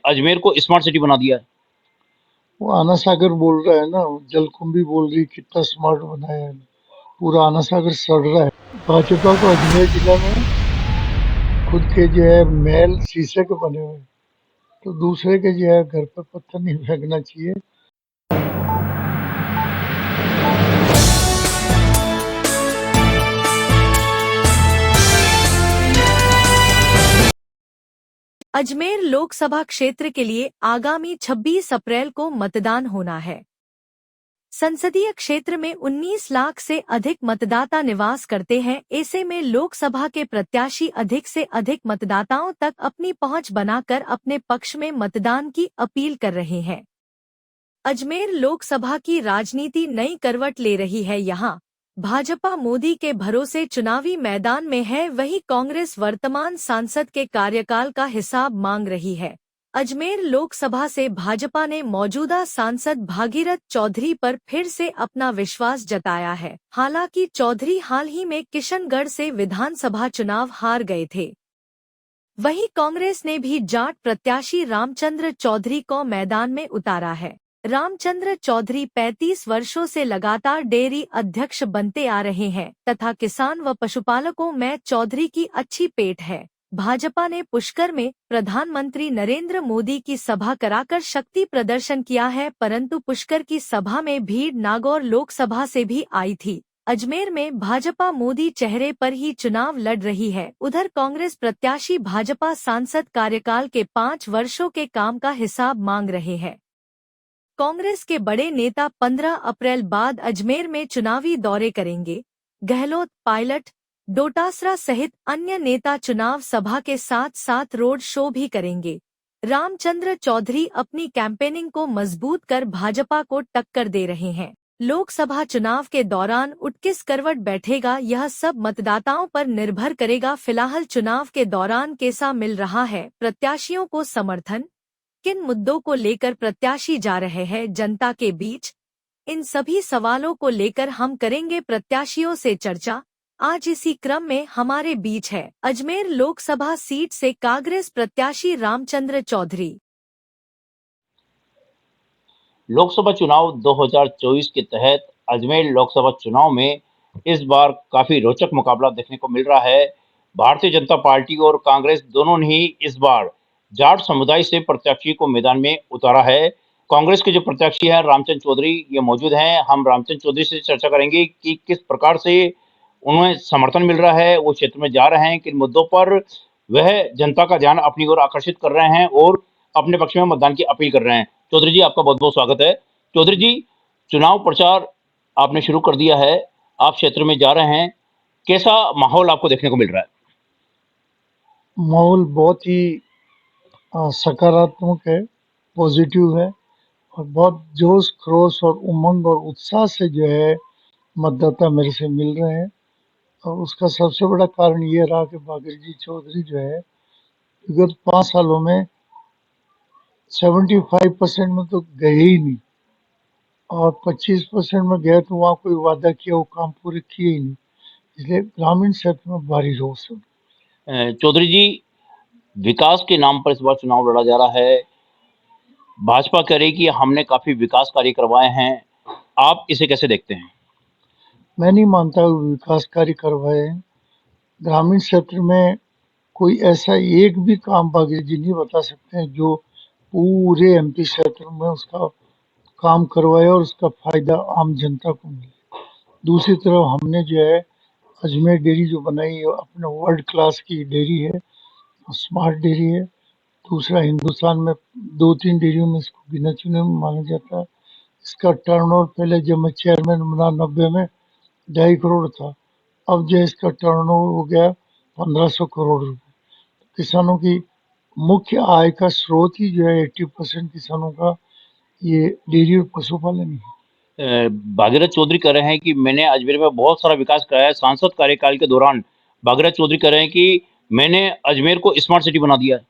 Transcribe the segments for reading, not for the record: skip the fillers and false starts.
अजमेर को smart city बना दिया है। वो आना सागर बोल रहा है ना, जलकुंभी बोल रही कितना स्मार्ट बनाया है। पूरा आना सागर सड़ रहा है। भाजपा को अजमेर जिला में खुद के जो है महल शीशे के बने हुए हैं, तो दूसरे के जो है घर पे पत्थर नहीं फेंकना चाहिए। अजमेर लोकसभा क्षेत्र के लिए आगामी 26 अप्रैल को मतदान होना है। संसदीय क्षेत्र में 19 लाख से अधिक मतदाता निवास करते हैं। ऐसे में लोकसभा के प्रत्याशी अधिक से अधिक मतदाताओं तक अपनी पहुंच बनाकर अपने पक्ष में मतदान की अपील कर रहे हैं। अजमेर लोकसभा की राजनीति नई करवट ले रही है। यहाँ भाजपा मोदी के भरोसे चुनावी मैदान में है, वहीं कांग्रेस वर्तमान सांसद के कार्यकाल का हिसाब मांग रही है। अजमेर लोकसभा से भाजपा ने मौजूदा सांसद भागीरथ चौधरी पर फिर से अपना विश्वास जताया है। हालांकि चौधरी हाल ही में किशनगढ़ से विधानसभा चुनाव हार गए थे। वहीं कांग्रेस ने भी जाट प्रत्याशी रामचंद्र चौधरी को मैदान में उतारा है। रामचंद्र चौधरी 35 वर्षों से लगातार डेयरी अध्यक्ष बनते आ रहे हैं तथा किसान व पशुपालकों में चौधरी की अच्छी पेठ है। भाजपा ने पुष्कर में प्रधानमंत्री नरेंद्र मोदी की सभा कराकर शक्ति प्रदर्शन किया है, परंतु पुष्कर की सभा में भीड़ नागौर लोकसभा से भी आई थी। अजमेर में भाजपा मोदी चेहरे पर ही चुनाव लड़ रही है। उधर कांग्रेस प्रत्याशी भाजपा सांसद कार्यकाल के 5 वर्षों के काम का हिसाब मांग रहे हैं। कांग्रेस के बड़े नेता 15 अप्रैल बाद अजमेर में चुनावी दौरे करेंगे। गहलोत, पायलट, डोटासरा सहित अन्य नेता चुनाव सभा के साथ साथ रोड शो भी करेंगे। रामचंद्र चौधरी अपनी कैंपेनिंग को मजबूत कर भाजपा को टक्कर दे रहे हैं। लोकसभा चुनाव के दौरान किस करवट बैठेगा, यह सब मतदाताओं पर निर्भर करेगा। फिलहाल चुनाव के दौरान कैसा मिल रहा है प्रत्याशियों को समर्थन, किन मुद्दों को लेकर प्रत्याशी जा रहे हैं जनता के बीच, इन सभी सवालों को लेकर हम करेंगे प्रत्याशियों से चर्चा। आज इसी क्रम में हमारे बीच है अजमेर लोकसभा सीट से कांग्रेस प्रत्याशी रामचंद्र चौधरी। लोकसभा चुनाव 2024 के तहत अजमेर लोकसभा चुनाव में इस बार काफी रोचक मुकाबला देखने को मिल रहा है। भारतीय जनता पार्टी और कांग्रेस दोनों ने ही इस बार जाट समुदाय से प्रत्याशी को मैदान में उतारा है। कांग्रेस के जो प्रत्याशी हैं रामचंद्र चौधरी, ये मौजूद हैं। हम रामचंद्र चौधरी से चर्चा करेंगे कि किस प्रकार से उन्हें समर्थन मिल रहा है, वो क्षेत्र में जा रहे हैं, किन मुद्दों पर वह जनता का ध्यान अपनी ओर आकर्षित कर रहे हैं और अपने पक्ष में मतदान की अपील कर रहे हैं। चौधरी जी, आपका बहुत बहुत स्वागत है। चौधरी जी, चुनाव प्रचार आपने शुरू कर दिया है, आप क्षेत्र में जा रहे हैं, कैसा माहौल आपको देखने को मिल रहा है? माहौल बहुत ही सकारात्मक है, पॉजिटिव है और बहुत जोश खरोश और उमंग और उत्साह से जो है मतदाता मेरे से मिल रहे हैं। और उसका सबसे बड़ा कारण ये रहा कि भागीरथ जी चौधरी जो है विगत 5 सालों में 75% में तो गए ही नहीं और 25% में गए तो वहाँ कोई वादा किया वो काम पूरे किए ही नहीं। इसलिए ग्रामीण क्षेत्र में भारी रोष है। चौधरी जी, विकास के नाम पर इस बार चुनाव लड़ा जा रहा है। भाजपा कह रही कि हमने काफी विकास कार्य करवाए हैं, आप इसे कैसे देखते हैं? मैं नहीं मानता वो विकास कार्य करवाए हैं। ग्रामीण क्षेत्र में कोई ऐसा एक भी काम भागीरथ जी नहीं बता सकते हैं जो पूरे एमपी क्षेत्र में उसका काम करवाया और उसका फायदा आम जनता को मिले। दूसरी तरफ हमने जो है अजमेर डेयरी जो बनाई है अपने वर्ल्ड क्लास की डेयरी है, स्मार्ट डेयरी है। दूसरा हिंदुस्तान में 2-3 डेयरियों में इसको गिने चुने में माना जाता है। इसका टर्नओवर पहले जब मैं चेयरमैन बना 90 में 2.5 करोड़ था, अब जो है इसका टर्नओवर हो गया 1500 करोड़ रुपए। किसानों की मुख्य आय का स्रोत ही जो है 80% किसानों का ये डेयरी और पशुपालन ही है। भागीरथ चौधरी कह रहे हैं कि मैंने अजमेर में बहुत सारा विकास कराया है। सांसद कार्यकाल के दौरान भागीरथ चौधरी कह रहे हैं कि मैंने अजमेर को स्मार्ट सिटी बना दिया है।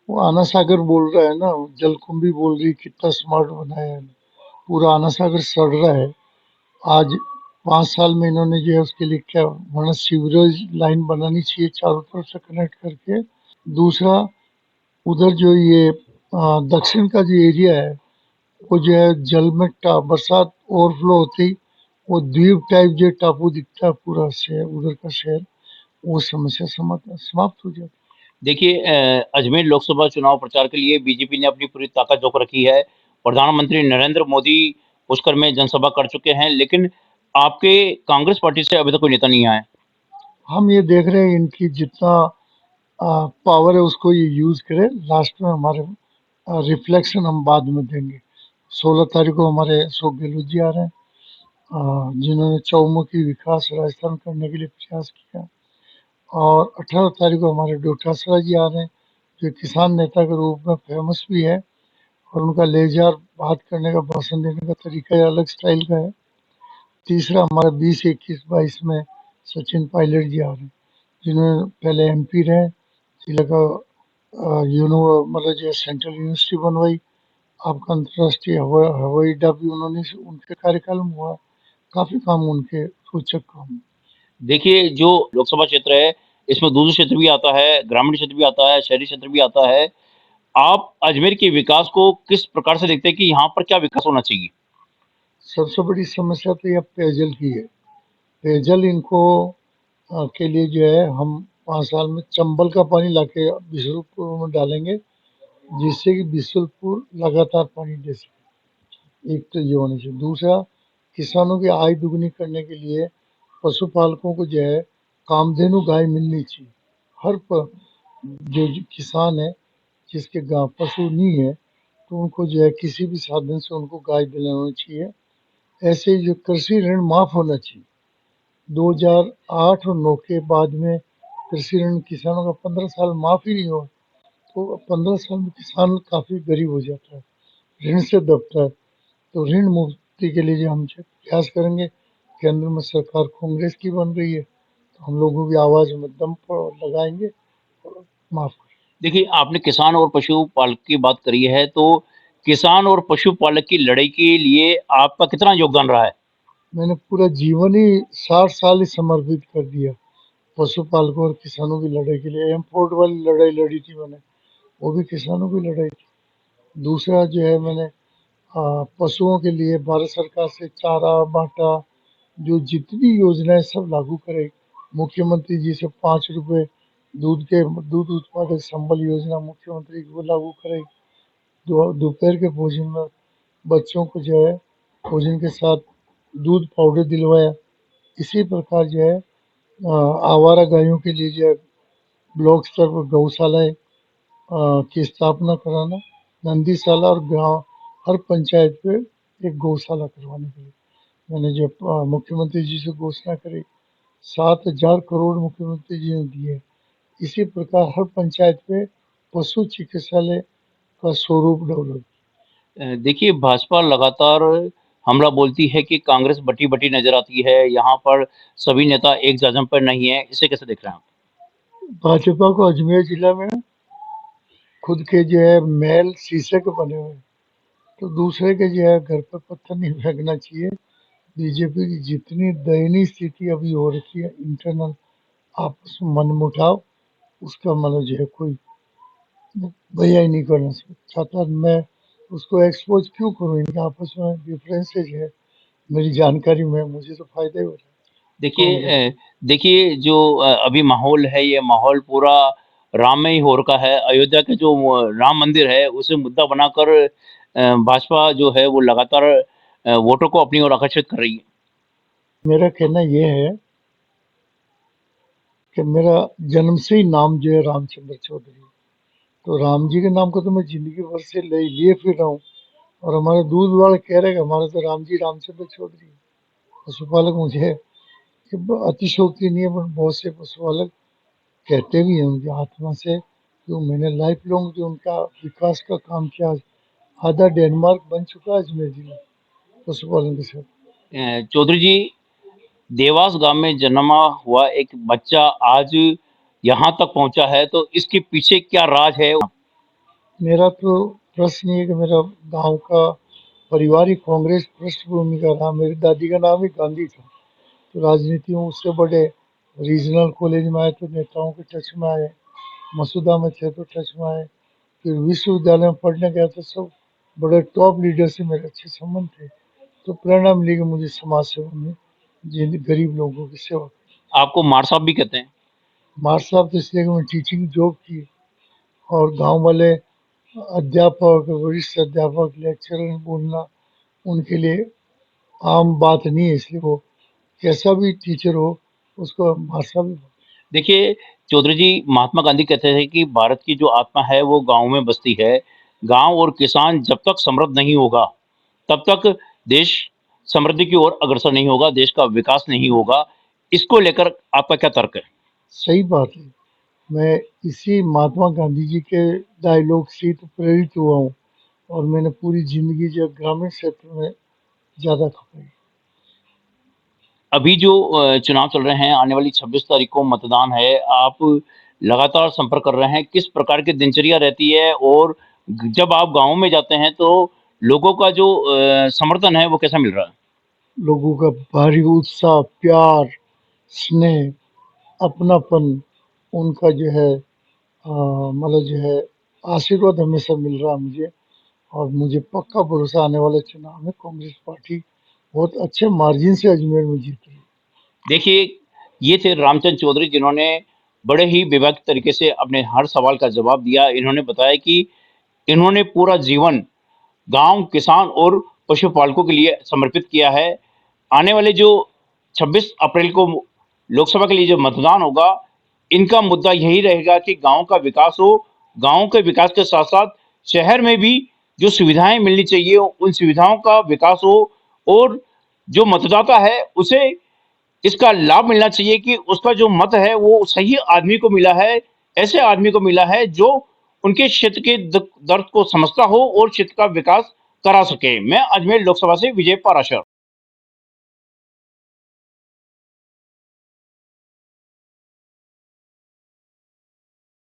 वो आना सागर बोल रहा है ना, जलकुंभी बोल रही कितना स्मार्ट बनाया है। पूरा आना सागर सड़ रहा है। आज 5 साल में इन्होंने जो है उसके लिए क्या वहाँ सीवरेज लाइन बनानी चाहिए चारों तरफ से कनेक्ट करके। दूसरा उधर जो ये दक्षिण का जो एरिया है वो जो है जल में बरसात ओवरफ्लो होती वो द्वीप टाइप जो टापू दिखता है पूरा शहर उधर का शहर वो समस्या समाप्त हो जाती। देखिए अजमेर लोकसभा चुनाव प्रचार के लिए बीजेपी ने अपनी पूरी ताकत झोंक रखी है। प्रधानमंत्री नरेंद्र मोदी पुष्कर में जनसभा कर चुके हैं, लेकिन आपके कांग्रेस पार्टी से अभी तक कोई नेता नहीं आया है। हम ये देख रहे हैं इनकी जितना पावर है उसको ये यूज करें, लास्ट में हमारे रिफ्लेक्शन हम बाद में देंगे। 16 तारीख को हमारे अशोक गहलोत जी आ रहे हैं, जिन्होंने चौमुखी विकास राजस्थान करने के लिए प्रयास किया, और 18 तारीख को हमारे डोटासरा जी आ रहे हैं जो किसान नेता के रूप में फेमस भी है, और उनका लेजार बात करने का भाषण देने का तरीका ही अलग स्टाइल का है। तीसरा हमारा 20, 21, 22 में सचिन पायलट जी आ रहे हैं, जिन्होंने पहले एमपी रहे, जिले का मतलब जो सेंट्रल यूनिवर्सिटी बनवाई, आपका अंतर्राष्ट्रीय हवाई अड्डा भी उन्होंने उनके कार्यकाल में हुआ। काफी काम उनके रोचक काम। देखिए जो लोकसभा क्षेत्र है, इसमें दूसरा क्षेत्र भी आता है, ग्रामीण क्षेत्र भी आता है, शहरी क्षेत्र भी आता है। आप अजमेर के विकास को किस प्रकार से देखते हैं कि यहाँ पर क्या विकास होना चाहिए? सबसे बड़ी समस्या तो यह पेयजल की है। पेयजल इनको के लिए जो है हम 5 साल में चंबल का पानी लाके बिशुलपुर में डालेंगे, जिससे कि बिशुलपुर लगातार पानी दे सके। एक तो ये होना चाहिए। दूसरा, किसानों की आय दुगनी करने के लिए पशुपालकों को जो है कामधेनु गाय मिलनी चाहिए। हर जो किसान है जिसके गाँव पशु नहीं है तो उनको जो है किसी भी साधन से उनको गाय दिलाना चाहिए। ऐसे ही जो कृषि ऋण माफ होना चाहिए। 2008 और 9 के बाद में कृषि ऋण किसानों का 15 साल माफ ही नहीं हुआ, तो 15 साल में किसान काफी गरीब हो जाता है, ऋण से दबता है। तो ऋण मुक्ति के लिए जो हम प्रयास करेंगे, केंद्र में सरकार कांग्रेस की बन रही है तो हम लोगों की आवाज में दम पर लगाएंगे और माफ करेंगे। देखिए, आपने किसान और पशुपालक की बात करी है, तो किसान और पशुपालक की लड़ाई के लिए आपका कितना योगदान रहा है? मैंने पूरा जीवन ही 60 साल ही समर्पित कर दिया पशुपालकों और किसानों की लड़ाई के लिए। एमपोर्ट वाली लड़ाई लड़ी थी मैंने, वो भी किसानों की लड़ाई थी। दूसरा जो है मैंने पशुओं के लिए भारत सरकार से चारा बांटा, जो जितनी योजनाएं सब लागू करे। मुख्यमंत्री जी से 5 रुपए दूध उत्पादक संबल योजना मुख्यमंत्री को लागू करे। दोपहर के भोजन में बच्चों को जो है भोजन के साथ दूध पाउडर दिलवाया। इसी प्रकार जो है आवारा गायों के लिए जो है ब्लॉक स्तर पर गौशालाएं की स्थापना कराना, नंदीशाला, और गांव हर पंचायत पे एक गौशाला करवाने के लिए मैंने जब मुख्यमंत्री जी से घोषणा करी, 7,000 करोड़ मुख्यमंत्री जी ने दिए। इसी प्रकार हर पंचायत पे पशु चिकित्सालय का स्वरूप डेवलप। देखिए, भाजपा लगातार हमला बोलती है कि कांग्रेस बटी-बटी नज़र आती है, यहाँ पर सभी नेता एक जाजम पर नहीं है, इसे कैसे देख रहे हैं आप? भाजपा को अजमेर जिला में खुद के जो है महल शीशे के बने हुए हैं, तो दूसरे के जो है घर पर पत्थर नहीं फेंकना चाहिए। बीजेपी की जितनी दयनीय स्थिति अभी हो रखी है, इंटरनल आपस में मनमुटाव, उसका मतलब जो है कोई भैया ही नहीं करना चाहता। मैं उसको एक्सपोज क्यों करूँ, इनके आपस में डिफरेंसेज है, मेरी जानकारी में मुझे तो फायदा ही हो रहा है। देखिए कांग्रेस देखिए जो अभी माहौल है, ये माहौल पूरा राममय हो रखा है। अयोध्या के जो राम मंदिर है, उसे मुद्दा बनाकर भाजपा जो है वो लगातार वोटों को अपनी ओर आकर्षित कर रही है। मेरा कहना ये है कि मेरा जन्म से ही नाम जो है रामचंद्र चौधरी, तो राम जी के नाम को तो मैं जिंदगी भर से लिए फिर रहा हूँ। और हमारे दूध वाले कह रहे हैं कि हमारा तो राम जी रामचंद्र चौधरी है। पशुपालक मुझे अतिशोक्ति नहीं है, पर बहुत से पशुपालक कहते भी हैं उनकी आत्मा से, जो मैंने लाइफ लॉन्ग जो उनका विकास का काम किया, आधा डेनमार्क बन चुका है अजमेर जिला पशुपालन के साथ। चौधरी जी, देवास गांव में जन्मा हुआ एक बच्चा आज यहाँ तक पहुंचा है, तो इसके पीछे क्या राज है? मेरा तो प्रश्न ये है कि मेरा गांव का परिवार ही कांग्रेस पृष्ठभूमि का रहा। मेरी दादी का नाम ही गांधी था, तो राजनीति में उससे बड़े रीजनल कॉलेज में आए तो नेताओं के टच में आए, मसूदा में थे तो टच में आए, फिर विश्वविद्यालय में पढ़ने गया तो सब बड़े टॉप लीडर से मेरे अच्छे संबंध थे। तो प्रेरणा मिली कि मुझे समाज सेवा में जिन गरीब लोगों की सेवा करनी। आपको मार साहब भी कहते हैं। मार साहब तो इसलिए कि मैं टीचिंग जॉब की और गांव वाले अध्यापक, वरिष्ठ अध्यापक, लेक्चरर बोलना उनके लिए आम बात नहीं है, इसलिए वो कैसा भी टीचर हो उसको मार साहब ही बोलते हैं। देखिए चौधरी जी, महात्मा गांधी कहते थे कि भारत की जो आत्मा है वो गाँव में बसती है। गाँव और किसान जब तक समृद्ध नहीं होगा, तब तक देश समृद्धि की ओर अग्रसर नहीं होगा, देश का विकास नहीं होगा। इसको लेकर आपका क्या तर्क है? सही बात है। मैं इसी महात्मा गांधी जी के डायलॉग से तो प्रेरित हुआ हूँ और मैंने पूरी जिंदगी जो ग्रामीण क्षेत्र में ज़्यादा खपाई। अभी जो चुनाव चल रहे हैं, आने वाली 26 तारीख को मतदान है, आप लगातार संपर्क कर रहे हैं, किस प्रकार की दिनचर्या रहती है और जब आप गाँव में जाते हैं तो लोगों का जो समर्थन है वो कैसा मिल रहा है? लोगों का भारी उत्साह, प्यार, स्नेह, अपनापन, उनका जो है मतलब जो है आशीर्वाद हमेशा मिल रहा है मुझे और मुझे पक्का भरोसा आने वाले चुनाव में कांग्रेस पार्टी बहुत अच्छे मार्जिन से अजमेर में जीत रही है। देखिए, ये थे रामचंद्र चौधरी, जिन्होंने बड़े ही विवेक तरीके से अपने हर सवाल का जवाब दिया। इन्होंने बताया कि इन्होंने पूरा जीवन गाँव, किसान और पशुपालकों के लिए समर्पित किया है। आने वाले जो 26 अप्रैल को लोकसभा के लिए जो मतदान होगा, इनका मुद्दा यही रहेगा कि गाँव का विकास हो। गाँव के विकास के साथ-साथ शहर में भी जो सुविधाएँ मिलनी चाहिए, उन सुविधाओं का विकास हो और जो मतदाता है, उसे इसका लाभ मिलना चाहिए कि उसका जो मत है वो सही आदमी को मिला है, ऐसे आदमी को मिला है जो उनके क्षेत्र के दर्द को समझता हो और क्षेत्र का विकास करा सके। मैं अजमेर लोकसभा से विजय पाराशर।